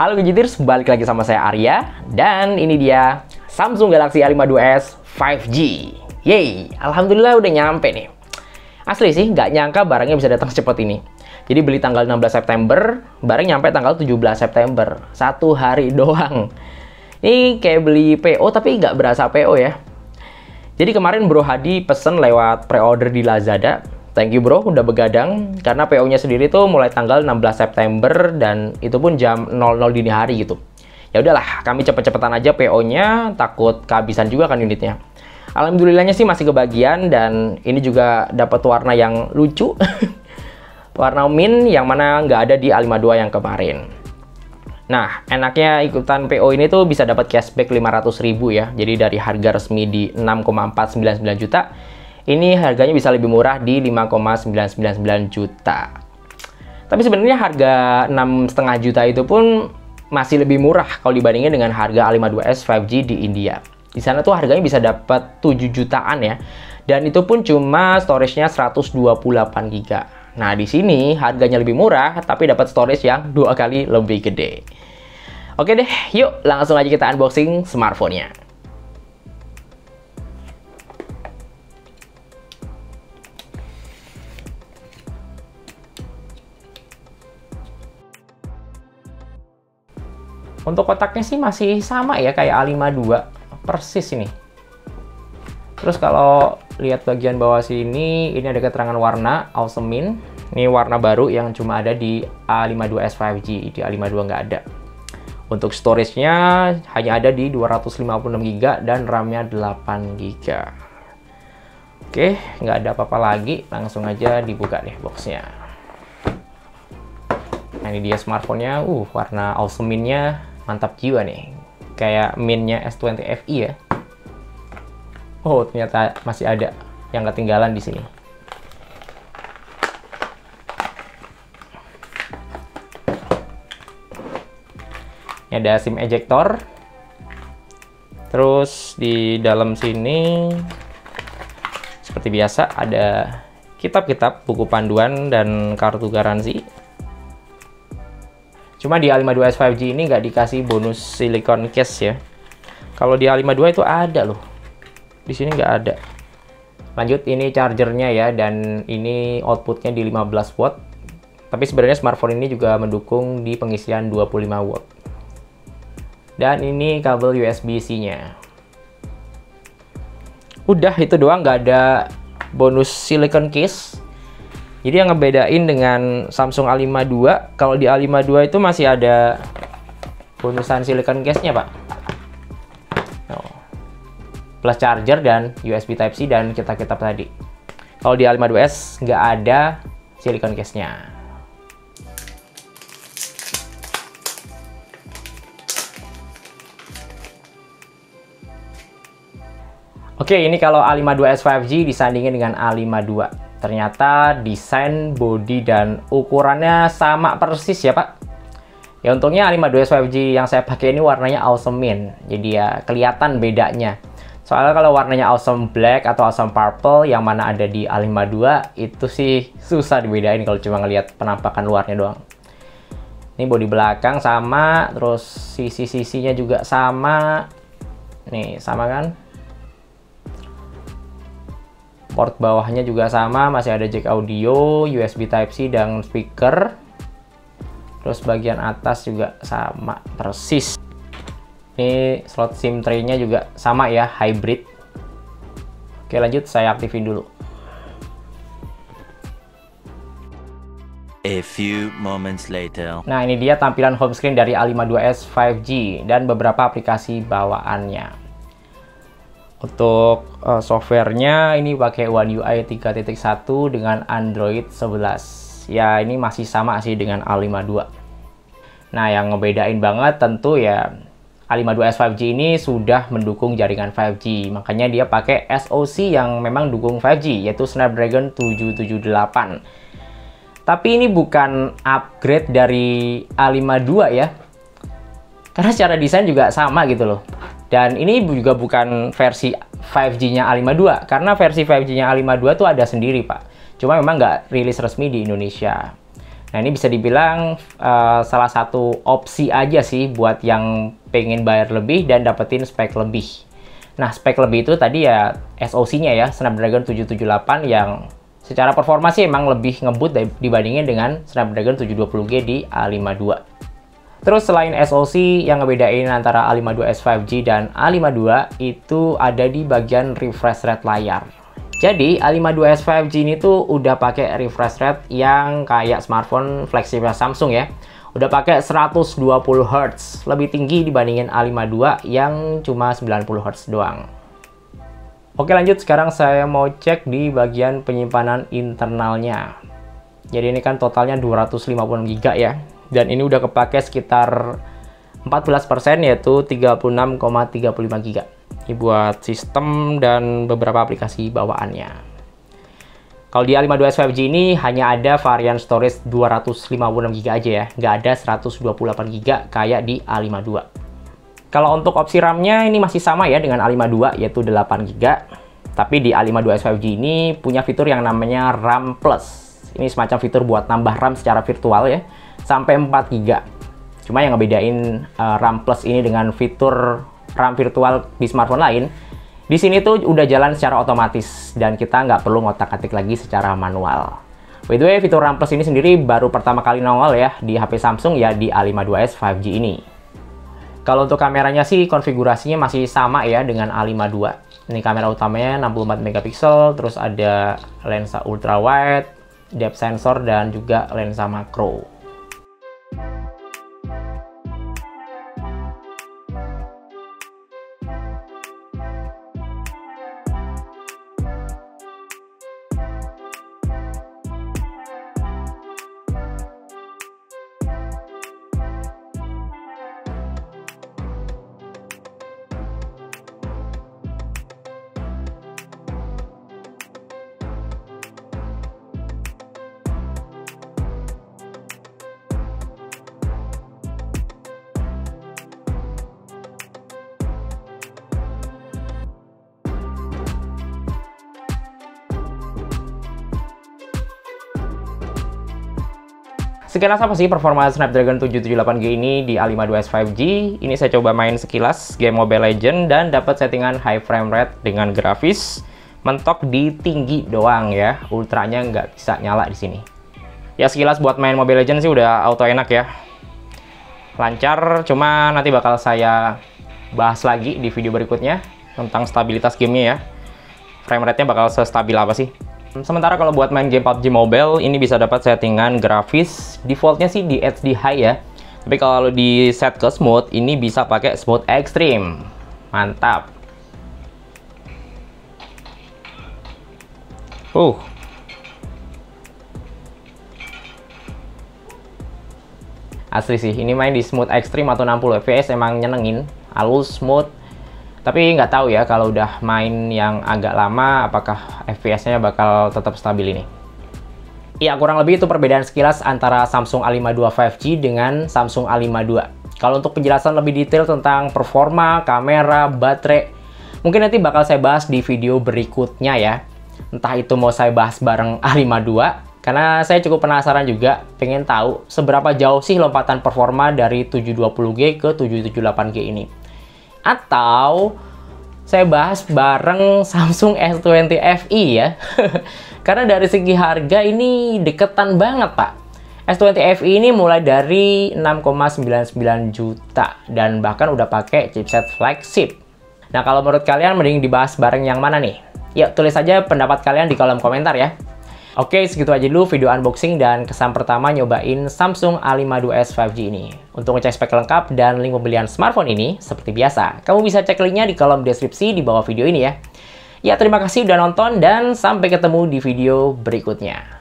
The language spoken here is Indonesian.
Halo Gadgeters, balik lagi sama saya Arya. Dan ini dia Samsung Galaxy A52s 5G. Yeay, alhamdulillah udah nyampe nih. Asli sih, nggak nyangka barangnya bisa datang secepat ini. Jadi beli tanggal 16 September, barang nyampe tanggal 17 September. 1 hari doang. Ini kayak beli PO tapi nggak berasa PO ya. Jadi kemarin Bro Hadi pesen lewat pre-order di Lazada. Thank you bro, udah begadang. Karena PO-nya sendiri tuh mulai tanggal 16 September dan itu pun jam 00 dini hari gitu. Ya udahlah, kami cepet-cepetan aja PO-nya, takut kehabisan juga kan unitnya. Alhamdulillahnya sih masih kebagian dan ini juga dapat warna yang lucu. Warna mint yang mana nggak ada di A52 yang kemarin. Nah, enaknya ikutan PO ini tuh bisa dapat cashback 500.000 ya. Jadi dari harga resmi di 6,499 juta, ini harganya bisa lebih murah di 5,999 juta. Tapi sebenarnya harga 6,5 juta itu pun masih lebih murah kalau dibandingin dengan harga A52s 5G di India. Di sana tuh harganya bisa dapat 7 jutaan ya. Dan itu pun cuma storage-nya 128 GB. Nah, di sini harganya lebih murah tapi dapat storage yang 2 kali lebih gede. Oke deh, yuk langsung aja kita unboxing smartphone-nya. Untuk kotaknya sih masih sama ya kayak A52, persis ini. Terus kalau lihat bagian bawah sini, ini ada keterangan warna Awesome Mint. Ini warna baru yang cuma ada di A52s 5G, di A52 nggak ada. Untuk storage-nya hanya ada di 256 GB dan RAM-nya 8 GB. Oke, nggak ada apa-apa lagi, langsung aja dibuka deh box-nya. Nah, ini dia smartphone-nya, warna Awesome Mint-nya mantap jiwa nih, kayak Mint-nya S20 FE ya. Oh, ternyata masih ada yang ketinggalan di sini. Ini ada SIM ejector. Terus di dalam sini seperti biasa ada kitab-kitab, buku panduan dan kartu garansi. Cuma di A52s 5G ini nggak dikasih bonus silicone case ya. Kalau di A52 itu ada loh. Di sini nggak ada. Lanjut, ini chargernya ya, dan ini outputnya di 15 watt. Tapi sebenarnya smartphone ini juga mendukung di pengisian 25 watt. Dan ini kabel USB-C-nya. Udah, itu doang, nggak ada bonus silicone case. Jadi yang ngebedain dengan Samsung A52, kalau di A52 itu masih ada bonusan silicone case-nya, Pak. Plus charger dan USB Type-C dan kitab-kitab tadi. Kalau di A52s nggak ada silicone case-nya. Oke, ini kalau A52s 5G disandingin dengan A52. Ternyata desain, body, dan ukurannya sama persis ya Pak. Ya untungnya A52s 5G yang saya pakai ini warnanya Awesome Mint. Jadi ya kelihatan bedanya. Soalnya kalau warnanya Awesome Black atau Awesome Purple yang mana ada di A52 itu sih susah dibedain kalau cuma ngelihat penampakan luarnya doang. Ini bodi belakang sama, terus sisi-sisinya juga sama. Nih, sama kan? Port bawahnya juga sama, masih ada jack audio, USB Type-C dan speaker. Terus bagian atas juga sama persis. Ini slot SIM tray-nya juga sama ya, hybrid. Oke, lanjut saya aktifin dulu. A few moments later. Nah, ini dia tampilan home screen dari A52s 5G dan beberapa aplikasi bawaannya. Untuk softwarenya ini pakai One UI 3.1 dengan Android 11. Ya, ini masih sama sih dengan A52. Nah, yang ngebedain banget tentu ya A52s 5G ini sudah mendukung jaringan 5G. Makanya dia pakai SoC yang memang dukung 5G, yaitu Snapdragon 778. Tapi ini bukan upgrade dari A52 ya. Karena secara desain juga sama gitu loh. Dan ini juga bukan versi 5G-nya A52, karena versi 5G-nya A52 tuh ada sendiri, Pak. Cuma memang nggak rilis resmi di Indonesia. Nah, ini bisa dibilang salah satu opsi aja sih buat yang pengen bayar lebih dan dapetin spek lebih. Nah, spek lebih itu tadi ya SoC-nya ya, Snapdragon 778 yang secara performa sih emang lebih ngebut dibandingin dengan Snapdragon 720G di A52. Terus selain SoC, yang ngebedain antara A52s 5G dan A52 itu ada di bagian refresh rate layar. Jadi A52s 5G ini tuh udah pakai refresh rate yang kayak smartphone flagship Samsung ya. Udah pakai 120 Hz, lebih tinggi dibandingin A52 yang cuma 90 Hz doang. Oke, lanjut, sekarang saya mau cek di bagian penyimpanan internalnya. Jadi ini kan totalnya 256 GB ya. Dan ini udah kepake sekitar 14%, yaitu 36,35 GB. Ini buat sistem dan beberapa aplikasi bawaannya. Kalau di A52s 5G ini hanya ada varian storage 256 GB aja ya, nggak ada 128 GB kayak di A52. Kalau untuk opsi RAM-nya ini masih sama ya dengan A52, yaitu 8 GB. Tapi di A52s 5G ini punya fitur yang namanya RAM Plus. Ini semacam fitur buat nambah RAM secara virtual ya, sampai 4 GB. Cuma yang ngebedain RAM Plus ini dengan fitur RAM virtual di smartphone lain, di sini tuh udah jalan secara otomatis dan kita nggak perlu ngotak-atik lagi secara manual. By the way, fitur RAM Plus ini sendiri baru pertama kali nongol ya di HP Samsung ya, di A52s 5G ini. Kalau untuk kameranya sih konfigurasinya masih sama ya dengan A52. Ini kamera utamanya 64 megapiksel, terus ada lensa ultra wide, depth sensor, dan juga lensa makro. Sekilas apa sih performa Snapdragon 778G ini di A52s 5G? Ini saya coba main sekilas game Mobile Legends dan dapat settingan high frame rate dengan grafis mentok di tinggi doang ya. Ultranya nggak bisa nyala di sini. Ya sekilas buat main Mobile Legends sih udah auto enak ya. Lancar, cuma nanti bakal saya bahas lagi di video berikutnya tentang stabilitas gamenya ya. Frame rate-nya bakal sestabil apa sih? Sementara kalau buat main game PUBG Mobile, ini bisa dapat settingan grafis. Defaultnya sih di HD High ya. Tapi kalau di set ke Smooth, ini bisa pakai Smooth Extreme. Mantap. Asli sih, ini main di Smooth Extreme atau 60 fps emang nyenengin. Halus, smooth. Tapi nggak tahu ya kalau udah main yang agak lama apakah FPS-nya bakal tetap stabil ini. Ya kurang lebih itu perbedaan sekilas antara Samsung A52 5G dengan Samsung A52. Kalau untuk penjelasan lebih detail tentang performa, kamera, baterai, mungkin nanti bakal saya bahas di video berikutnya ya. Entah itu mau saya bahas bareng A52, karena saya cukup penasaran juga, pengen tahu seberapa jauh sih lompatan performa dari 720G ke 778G ini. Atau saya bahas bareng Samsung S20 FE ya. Karena dari segi harga ini deketan banget Pak. S20 FE ini mulai dari 6,99 juta dan bahkan udah pakai chipset flagship. Nah kalau menurut kalian mending dibahas bareng yang mana nih? Yuk tulis aja pendapat kalian di kolom komentar ya. Oke, segitu aja dulu video unboxing dan kesan pertama nyobain Samsung A52s 5G ini. Untuk ngecek spek lengkap dan link pembelian smartphone ini, seperti biasa, kamu bisa cek linknya di kolom deskripsi di bawah video ini ya. Ya, terima kasih udah nonton dan sampai ketemu di video berikutnya.